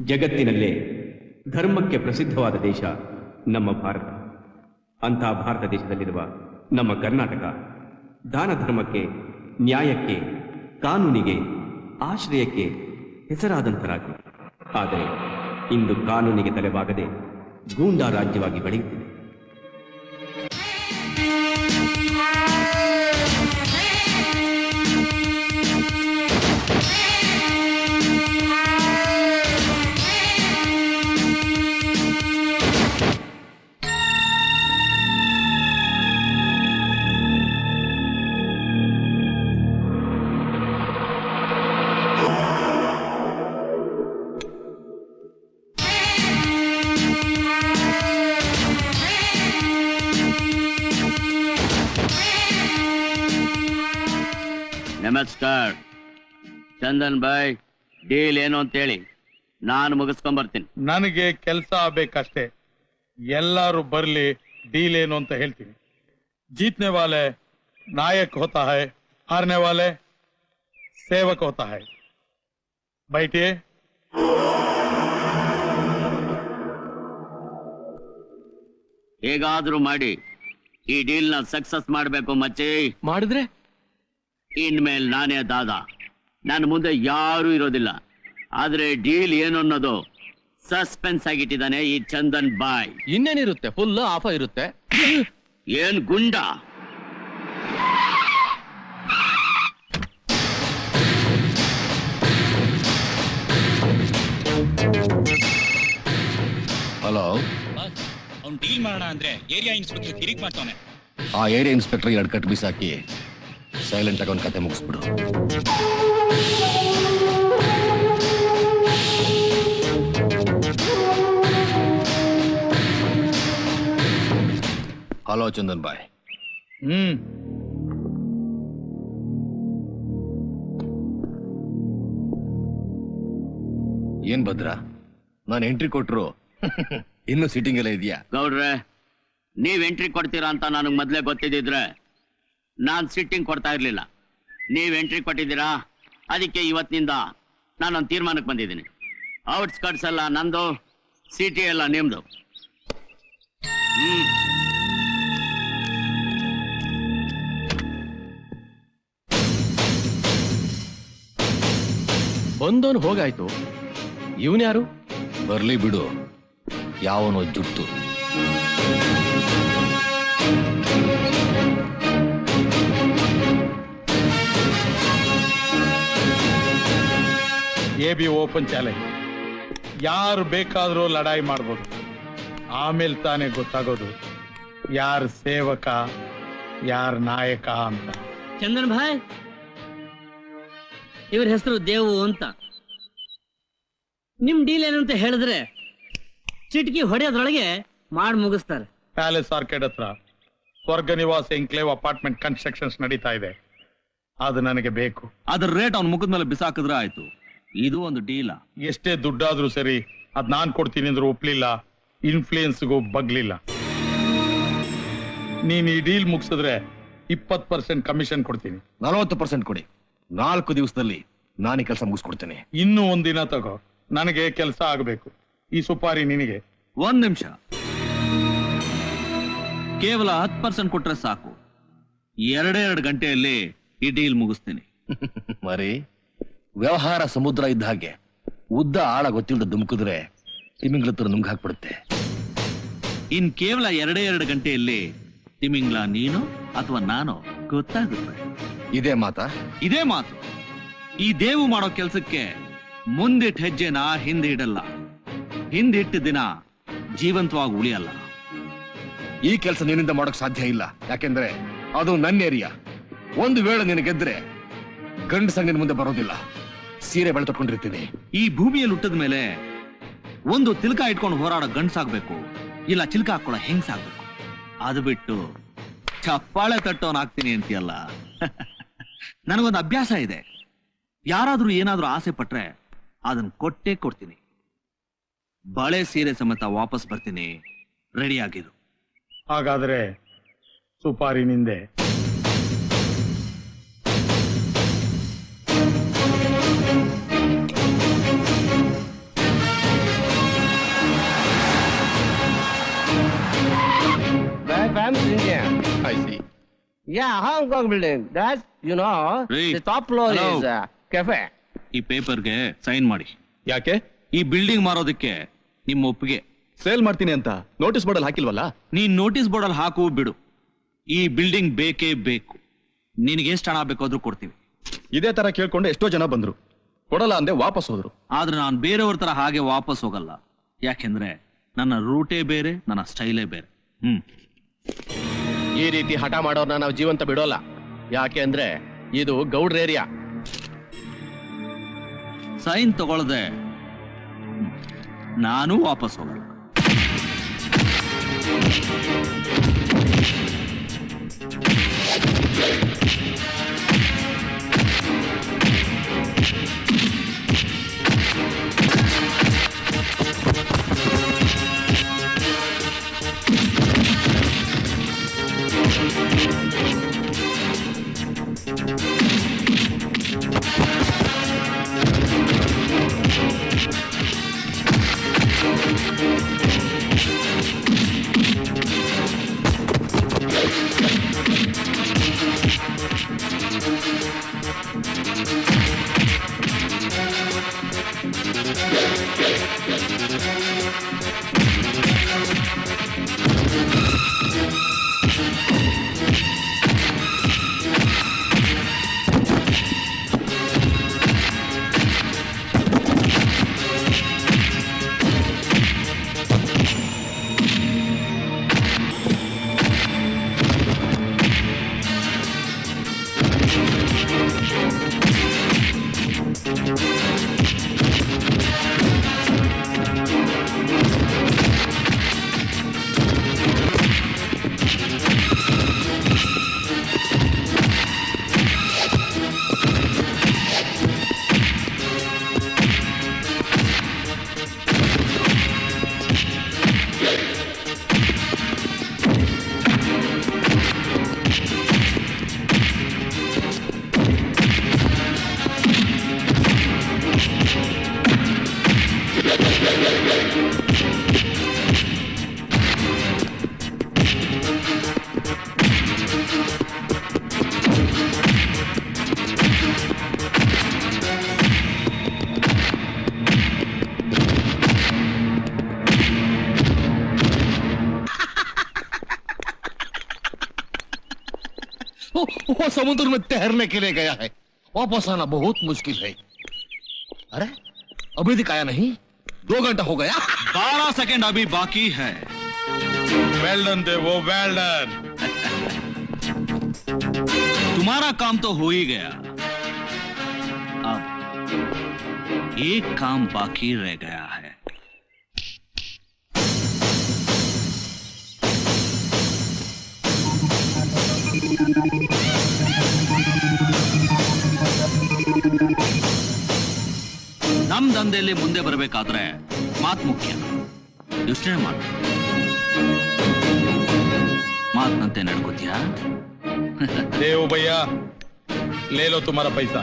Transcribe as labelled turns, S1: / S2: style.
S1: ಜಗತ್ತಿನಲ್ಲೇ ಧರ್ಮಕ್ಕೆ ಪ್ರಸಿದ್ಧವಾದ ದೇಶ ನಮ್ಮ ಭಾರತ. ಅಂತಹ ಭಾರತ ದೇಶದಲ್ಲಿರುವ ನಮ್ಮ ಕರ್ನಾಟಕ ದಾನ ಧರ್ಮಕ್ಕೆ, ನ್ಯಾಯಕ್ಕೆ, ಕಾನೂನಿಗೆ, ಆಶ್ರಯಕ್ಕೆ ಹೆಸರಾದಂಥ ರಾಜ್ಯ. ಆದರೆ ಇಂದು ಕಾನೂನಿಗೆ ತಲೆಬಾಗದೆ ಗೂಂಡಾ ರಾಜ್ಯವಾಗಿ ಬೆಳೆಯುತ್ತಿದೆ.
S2: ನಮಸ್ಕಾರ ಚಂದನ್ ಬಾಯ್, ಡೀಲ್ ಏನು ಅಂತೇಳಿ ನಾನು ಮುಗಿಸ್ಕೊಂಡ್ಬರ್ತೀನಿ.
S3: ನನಗೆ ಕೆಲಸ ಆಗ್ಬೇಕಷ್ಟೇ. ಎಲ್ಲರೂ ಬರ್ಲಿ, ಡೀಲ್ ಏನು ಅಂತ ಹೇಳ್ತೀನಿ. जीतने वाले नायक होता है, हारने वाले सेवक होता है. बैठिए.
S2: ಹೇಗಾದ್ರೂ ಮಾಡಿ ಈ ಡೀಲ್ ನ ಸಕ್ಸಸ್ ಮಾಡ್ಬೇಕು ಮಚ್ಚಿ.
S4: ಮಾಡಿದ್ರೆ
S2: ಇನ್ಮೇಲೆ ನಾನೇ ದಾದ, ನನ್ನ ಮುಂದೆ ಯಾರೂ ಇರೋದಿಲ್ಲ. ಆದ್ರೆ ಡೀಲ್ ಏನು ಅನ್ನೋದು ಸಸ್ಪೆನ್ಸ್ ಆಗಿಟ್ಟಿದ್ದಾನೆ ಈ ಚಂದನ್ ಬಾಯ್.
S4: ಇನ್ನೇನಿರುತ್ತೆ, ಫುಲ್ ಆಫ್ ಇರುತ್ತೆ.
S2: ಏನ್ ಗುಂಡ?
S5: ಹಲೋ,
S6: ಅವ್ನು ಡೀಲ್ ಮಾಡೋಣ ಅಂದ್ರೆ ಏರಿಯಾ ಇನ್ಸ್ಪೆಕ್ಟರ್ ಕಿರಿಕ್ ಮಾಡ್ತಾನೆ.
S5: ಆ ಏರಿಯಾ ಇನ್ಸ್ಪೆಕ್ಟರ್ 2 ಕಟ್ ಬೀಸಾಕಿ ಸೈಲೆಂಟ್ ಆಗಿ ಒಂದು ಕತೆ ಮುಗಿಸ್ಬಿಡು. ಹಲೋ ಚಂದನ್ ಬಾಯ್. ಏನ್ ಭದ್ರ, ನಾನು ಎಂಟ್ರಿ ಕೊಟ್ರು ಇನ್ನು ಸೀಟಿಂಗ್ ಎಲ್ಲ ಇದೆಯಾ?
S2: ಗೌಡ್ರೆ, ನೀವ್ ಎಂಟ್ರಿ ಕೊಡ್ತೀರಾ ಅಂತ ನನಗ್ ಮೊದ್ಲೇ ಗೊತ್ತಿದ್ದಿದ್ರೆ ನಾನ್ ಸಿಟ್ಟಿಂಗ್ ಕೊಡ್ತಾ ಇರ್ಲಿಲ್ಲ. ನೀವ್ ಎಂಟ್ರಿ ಕೊಟ್ಟಿದ್ದೀರಾ, ಅದಕ್ಕೆ ಇವತ್ತಿನಿಂದ ನಾನೊಂದು ತೀರ್ಮಾನಕ್ಕೆ ಬಂದಿದ್ದೀನಿ. ಔಟ್ಸ್ಕರ್ಟ್ಸ್ ಎಲ್ಲ ನಂದು, ಸಿಟಿ ಎಲ್ಲ ನಿಮ್ದು.
S4: ಬಂದವನು ಹೋಗಾಯ್ತು, ಇವನ್ ಯಾರು?
S5: ಬರ್ಲಿ ಬಿಡು, ಯಾವನೋ ಜುಟ್ಟು.
S3: ये भी ಓಪನ್ ಚಾಲೆಂಜ್. ಯಾರು ಬೇಕಾದ್ರೂ ಲಡಾಯಿ ಮಾಡ್ಬೋದು. ಆಮೇಲೆ ತಾನೇ ಗೊತ್ತಾಗೋದು ಯಾರ ಸೇವಕ ಯಾರ ನಾಯಕ ಅಂತ.
S7: ಚಂದನ್ ಭಾಯ್, ಇವ್ರ ಹೆಸರು ದೇವು ಅಂತ. ನಿಮ್ ಡೀಲ್ ಏನು ಅಂತ ಹೇಳಿದ್ರೆ ಚಿಟ್ಕಿ ಹೊಡೆಯೋದ್ರೊಳಗೆ ಮಾಡಿ ಮುಗಿಸ್ತಾರೆ.
S3: ಪ್ಯಾಲೇಸ್ ಆರ್ಕೇಡ್ ಹತ್ರ ಸ್ವರ್ಗ ನಿವಾಸ ಎನ್ಕ್ಲೇವ್ ಅಪಾರ್ಟ್ಮೆಂಟ್ ಕನ್ಸ್ಟ್ರಕ್ಷನ್ಸ್ ನಡೀತಾ ಇದೆ. ಅದು ನನಗೆ ಬೇಕು.
S8: ಅದ್ರ ರೇಟ್ ಅವ್ನ ಮುಖದ ಮೇಲೆ ಬಿಸಾಕಿದ್ರೆ ಆಯ್ತು. ಇದು ಒಂದು ಡೀಲ.
S3: ಎಷ್ಟೇ ದುಡ್ಡಾದ್ರೂ ಸರಿ, ಅದ್ ನಾನ್ ಕೊಡ್ತೀನಿ ಅಂದ್ರೆ ಒಪ್ಲಿಲ್ಲ, ಇನ್ಫ್ಲೂಯೆನ್ಸ್ಗೂ ಬಗ್ಲಿಲ್ಲ. ನೀನ್ ಈ ಡೀಲ್ ಮುಗಿಸಿದ್ರೆ 20% ಕಮಿಷನ್ ಕೊಡ್ತೀನಿ.
S5: 40% ಕೊಡಿ. 4 ದಿವಸದಲ್ಲಿ ನಾನು ಕೆಲಸ ಮುಗಿಸ್ಕೊಡ್ತೇನೆ.
S3: ಇನ್ನೂ ಒಂದಿನ ತಗೋ, ನನಗೆ ಕೆಲಸ ಆಗಬೇಕು. ಈ ಸುಪಾರಿ ನಿನಗೆ.
S8: 1 ನಿಮಿಷ, ಕೇವಲ 10% ಕೊಟ್ರೆ ಸಾಕು. 2 ಗಂಟೆಯಲ್ಲಿ ಈ ಡೀಲ್ ಮುಗಿಸ್ತೀನಿ.
S5: ಮರಿ, ವ್ಯವಹಾರ ಸಮುದ್ರ ಇದ್ದ ಹಾಗೆ, ಉದ್ದ ಆಳ ಗೊತ್ತಿಲ್ಲದ ಧುಮುಕಿದ್ರೆ ತಿಮಿಂಗ್ಲ ತರ ನುಂಗ್ ಹಾಕ್ಬಿಡುತ್ತೆ.
S8: ಇನ್ ಕೇವಲ 2 ಗಂಟೆಯಲ್ಲಿ ತಿಮಿಂಗ್ಲ ನೀನು ಅಥವಾ ನಾನು ಗೊತ್ತಾಗುತ್ತೆ.
S5: ಇದೇ ಮಾತಾ?
S8: ಇದೇ ಮಾತು. ಈ ದೇವು ಮಾಡೋ ಕೆಲ್ಸಕ್ಕೆ ಮುಂದಿಟ್ಟ ಹೆಜ್ಜೆನ ಹಿಂದೆ ಇಡಲ್ಲ, ಹಿಂದಿಟ್ಟ ದಿನ ಜೀವಂತವಾಗಿ ಉಳಿಯಲ್ಲ.
S5: ಈ ಕೆಲಸ ನಿನ್ನಿಂದ ಮಾಡೋಕ್ ಸಾಧ್ಯ ಇಲ್ಲ. ಯಾಕೆಂದ್ರೆ ಅದು ನನ್ನ ಏರಿಯಾ. ಒಂದು ವೇಳೆ ನಿನ್ನ ಗೆದ್ರೆ ಗಂಡ ಸಂಘ ಮುಂದೆ ಬರೋದಿಲ್ಲ. ಸೀರೆ ಬೆಳೆ ತೊಟ್ಕೊಂಡಿರ್ತೀನಿ.
S8: ಈ ಭೂಮಿಯಲ್ಲಿ ಹುಟ್ಟದ ಮೇಲೆ ಒಂದು ತಿಲ್ಕ ಇಟ್ಕೊಂಡು ಹೋರಾಡೋ ಗಂಡ್ಸಾಗ್ಬೇಕು, ಇಲ್ಲ ಚಿಲ್ಕ ಹಾಕೊಳ್ಳೋ ಹೆಂಗ್ಸಾಗ್ಬೇಕು. ಅದು ಬಿಟ್ಟು ಚಪ್ಪಾಳೆ ತಟ್ಟೋನಾಗ್ತೀನಿ ಅಂತೀಯಲ್ಲ. ನನಗೊಂದು ಅಭ್ಯಾಸ ಇದೆ. ಯಾರಾದ್ರೂ ಏನಾದ್ರೂ ಆಸೆ ಪಟ್ರೆ ಅದನ್ನ ಕೊಟ್ಟೇ ಕೊಡ್ತೀನಿ. ಬಳೆ ಸೀರೆ ಸಮೇತ ವಾಪಸ್ ಬರ್ತೀನಿ, ರೆಡಿ ಆಗಿರು.
S3: ಹಾಗಾದ್ರೆ ಸುಪಾರಿ ನಿಂದೆ.
S9: Yeah, Hong Kong building. That's, you know,
S8: Hey.
S9: the top floor
S8: Hello.
S9: is cafe.
S8: ಈ ಪೇಪರ್ಗೆ ಸೈನ್ ಮಾಡಿ.
S4: ಯಾಕೆ?
S8: ಈ ಬಿಲ್ಡಿಂಗ್ ಮಾರೋದಕ್ಕೆ ನಿಮ್ಮ ಒಪ್ಪಿಗೆ.
S4: ಸೇಲ್ ಮಾಡ್ತೀನಿ ಅಂತ ನೋಟಿಸ್ ಬೋರ್ಡಲ್ಲಿ ಹಾಕಿಲ್ವಲ್ಲ?
S8: ನೀನ್ ನೋಟಿಸ್ ಬೋರ್ಡ್ ಅಲ್ಲಿ ಹಾಕು ಬಿಡು, ಈ ಬಿಲ್ಡಿಂಗ್ ಬೇಕೇ ಬೇಕು. ನಿನಗೆ ಎಷ್ಟು ಹಣ ಬೇಕಾದ್ರೂ ಕೊಡ್ತೀವಿ.
S4: ಇದೇ ತರ ಕೇಳ್ಕೊಂಡು ಎಷ್ಟೋ ಜನ ಬಂದ್ರು, ಕೊಡಲ್ಲ ಅಂದೆ ವಾಪಸ್ ಹೋದ್ರು.
S8: ಆದ್ರೆ ನಾನು ಬೇರೆಯವ್ರ ತರ ಹಾಗೆ ವಾಪಸ್ ಹೋಗಲ್ಲ. ಯಾಕೆಂದ್ರೆ ನನ್ನ ರೂಟೇ ಬೇರೆ, ನನ್ನ ಸ್ಟೈಲೇ ಬೇರೆ.
S4: ಈ ರೀತಿ ಹಠ ಮಾಡೋರ್ನ ನಾವು ಜೀವಂತ ಬಿಡೋಲ್ಲ. ಯಾಕೆ ಅಂದ್ರೆ ಇದು ಗೌಡ್ರ ಏರಿಯಾ.
S8: ಸೈನ್ ತಗೊಳ್ಳದೆ ನಾನು ವಾಪಸ್ ಹೋಗಲ್ಲ.
S5: वो समुद्र में तैरने के लिए गया है, वापस आना बहुत मुश्किल है. अरे अभी तक आया नहीं, 2 घंटा हो गया.
S8: 12 सेकंड अभी बाकी है.
S3: वेल डन देवो, वेल डन.
S8: तुम्हारा काम तो हो ही गया, अब एक काम बाकी रह गया है. ನಮ್ ದಂಧೆಯಲ್ಲಿ ಮುಂದೆ ಬರಬೇಕಾದ್ರೆ ಮಾತ್ ಮುಖ್ಯ. ಯೋಚನೆ ಮಾಡು, ಮಾತ್ನಂತೆ ನಡ್ಕೋತೀಯಾ?
S3: देव भैया ले लो तुम्हारा पैसा.